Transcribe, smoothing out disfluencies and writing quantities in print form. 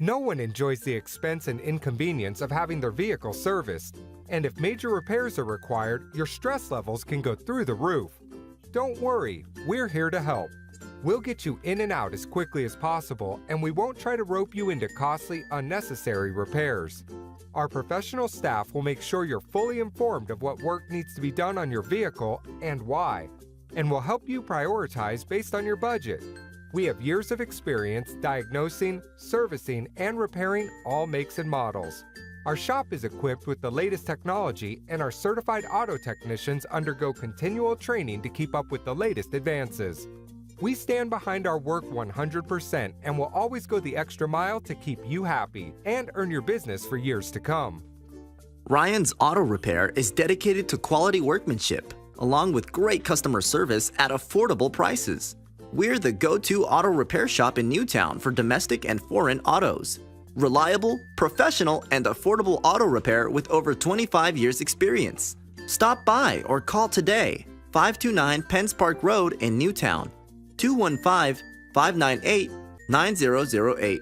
No one enjoys the expense and inconvenience of having their vehicle serviced, and if major repairs are required, your stress levels can go through the roof. Don't worry, we're here to help. We'll get you in and out as quickly as possible, and we won't try to rope you into costly, unnecessary repairs. Our professional staff will make sure you're fully informed of what work needs to be done on your vehicle and why, and will help you prioritize based on your budget. We have years of experience diagnosing, servicing, and repairing all makes and models. Our shop is equipped with the latest technology, and our certified auto technicians undergo continual training to keep up with the latest advances. We stand behind our work 100% and will always go the extra mile to keep you happy and earn your business for years to come. Ryan's Auto Repair is dedicated to quality workmanship, along with great customer service at affordable prices. We're the go-to auto repair shop in Newtown for domestic and foreign autos. Reliable, professional, and affordable auto repair with over 25 years experience. Stop by or call today, 529 Penns Park Road in Newtown, 215-598-9008.